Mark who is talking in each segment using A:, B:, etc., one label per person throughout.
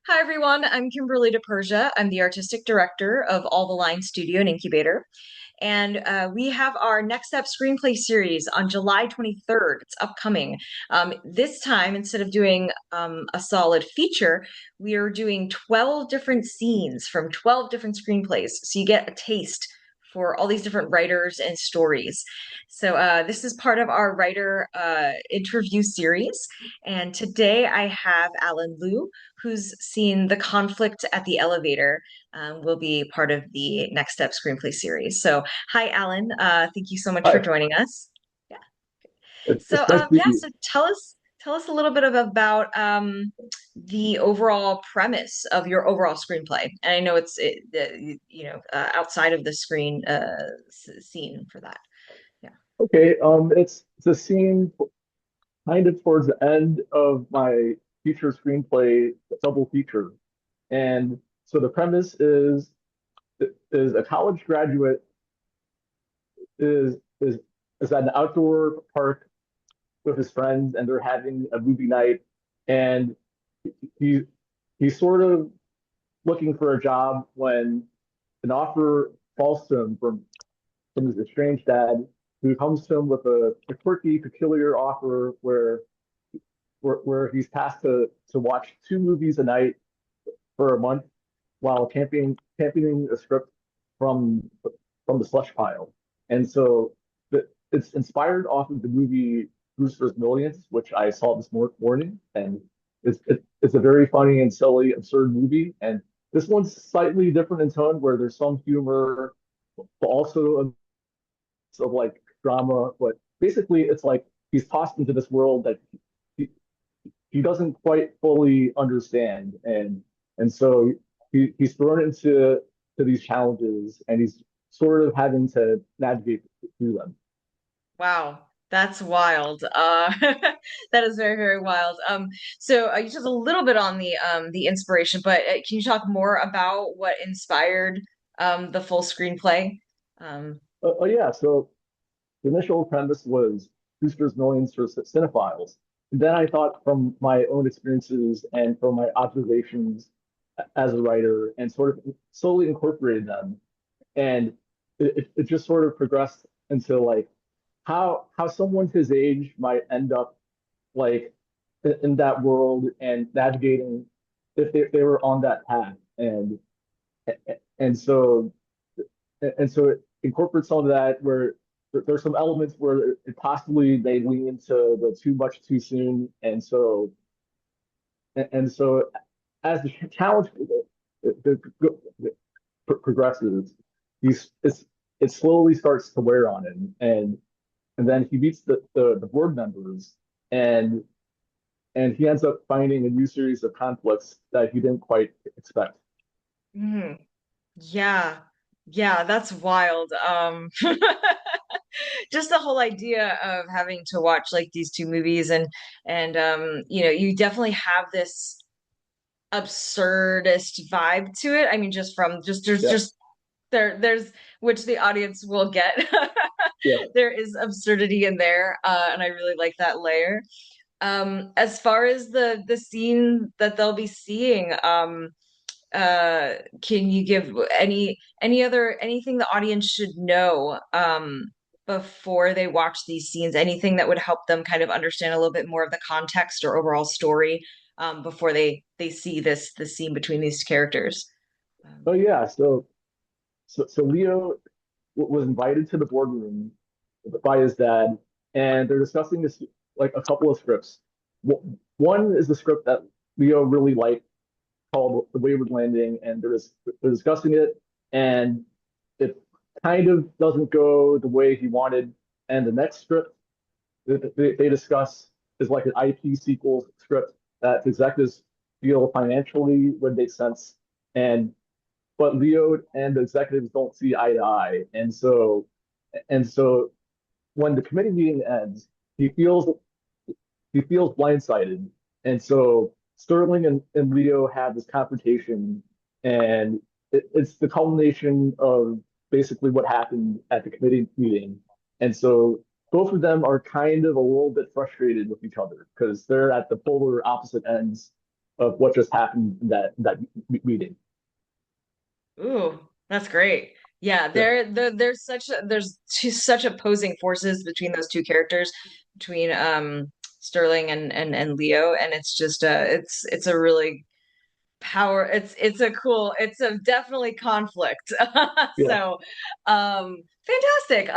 A: Hi, everyone. I'm Kimberly DePersia. I'm the artistic director of All the Line Studio and Incubator. And we have our Next Step Screenplay Series on July 23rd. It's upcoming. This time, instead of doing a solid feature, we are doing 12 different scenes from 12 different screenplays. So you get a taste for all these different writers and stories. So this is part of our writer interview series. And today I have Alan Liu, who's seen The Conflict at the Elevator, will be part of the Next Step Screenplay Series. So, hi, Alan. Thank you so much for
B: Hi,
A: joining us. Yeah. So,
B: it's nice to meet
A: yeah.
B: you.
A: So, tell us a little bit about the overall premise of your overall screenplay. And I know outside of the scene for that. Yeah.
B: Okay, it's a scene kind of towards the end of my feature screenplay double feature, and so the premise is a college graduate is is is at an outdoor park with his friends, and they're having a movie night, and he he's sort of looking for a job when an offer falls to him from his estranged dad, who comes to him with a quirky, peculiar offer where he's tasked to watch two movies a night for a month while championing a script from from the slush pile. And so it's inspired off of the movie Brewster's Millions, which I saw this morning, and it's a very funny and silly, absurd movie. And this one's slightly different in tone, where there's some humor, but also of like drama. But basically, it's like he's tossed into this world that he, he doesn't quite fully understand, and so he's thrown into these challenges, and he's sort of having to navigate through them.
A: Wow, that's wild. That is very, very wild. So you touched a little bit on the inspiration, but can you talk more about what inspired the full screenplay? Um,
B: Oh yeah, so the initial premise was Brewster's Millions for cinephiles. And then I thought from my own experiences and from my observations as a writer and sort of slowly incorporated them. And it just sort of progressed into like how someone his age might end up like in that world and navigating if they were on that path. And so and so it incorporates some of that where there's some elements where it possibly they lean into the too much too soon, and so as the challenge progresses, he's it slowly starts to wear on him, and then he meets the board members, and he ends up finding a new series of conflicts that he didn't quite expect.
A: mhm. Yeah, yeah, that's wild. Just the whole idea of having to watch like these two movies and you definitely have this absurdist vibe to it. I mean, just from
B: Yeah,
A: just there's which the audience will get.
B: yeah.
A: There is absurdity in there, and I really like that layer. As far as the scene that they'll be seeing, can you give anything the audience should know before they watch these scenes? Anything that would help them kind of understand a little bit more of the context or overall story before they see this scene between these characters?
B: Oh yeah. So Leo was invited to the boardroom by his dad, and they're discussing this like a couple of scripts. One is the script that Leo really liked called The Wayward Landing, and they're discussing it, and it kind of doesn't go the way he wanted. And the next script that they discuss is like an IP sequel script that the executives feel financially would make sense, and but Leo and the executives don't see eye to eye, and so when the committee meeting ends, he feels he feels blindsided, and so Sterling and Leo have this confrontation, and it's the culmination of basically what happened at the committee meeting, and so both of them are kind of a little bit frustrated with each other because they're at the polar opposite ends of what just happened in that meeting.
A: Ooh, that's great. Yeah,
B: Yeah,
A: there's such opposing forces between those two characters, between Sterling and Leo, and it's just it's a really power it's a definitely conflict.
B: yeah.
A: So fantastic.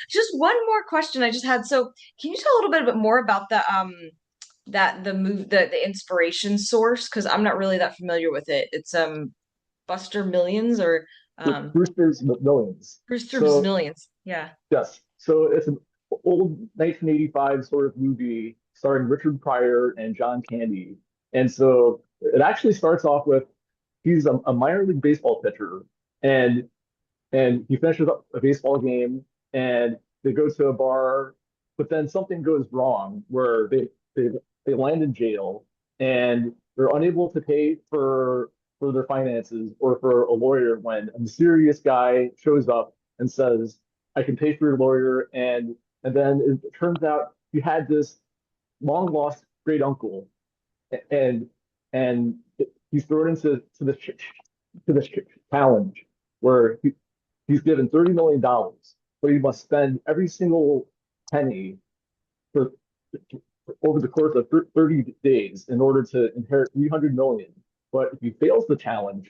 A: Just one more question I just had. So can you tell a little bit more about the move the inspiration source? Because I'm not really that familiar with it. It's Buster Millions or um
B: Brewster's Millions.
A: Brewster's
B: So
A: Millions. Yeah.
B: yes, so it's an old 1985 sort of movie starring Richard Pryor and John Candy, and so it actually starts off with he's a minor league baseball pitcher, and he finishes up a baseball game and they go to a bar, but then something goes wrong where they land in jail and they're unable to pay for their finances or for a lawyer when a mysterious guy shows up and says, I can pay for your lawyer. And then it turns out you had this long lost great uncle and he's thrown into to this challenge where he's given $30 million, but he must spend every single penny for over the course of 30 days in order to inherit 300 million. But if he fails the challenge,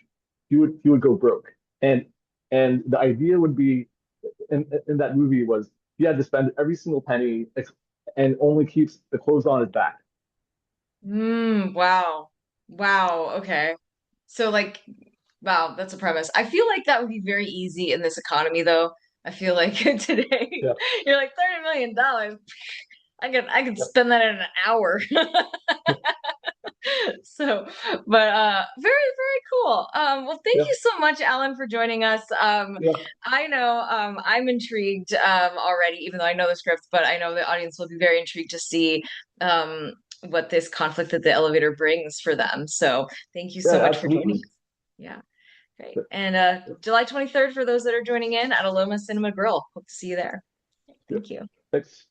B: he would go broke. And the idea would be in that movie was he had to spend every single penny and only keeps the clothes on his back.
A: Wow. Wow. Okay. So like, wow, that's a premise. I feel like that would be very easy in this economy though. I feel like today
B: Yeah,
A: you're like $30 million. I could
B: yeah,
A: spend that in an hour. So, but very cool. Well, thank
B: yeah,
A: you so much, Alan, for joining us.
B: yeah,
A: I know I'm intrigued already, even though I know the script, but I know the audience will be very intrigued to see what this conflict at the elevator brings for them. So, thank you so
B: yeah,
A: much for joining
B: absolutely.
A: us. Yeah, great. And July 23rd for those that are joining in at Aloma Cinema Grill. Hope to see you there.
B: Yeah.
A: Thank you.
B: Thanks.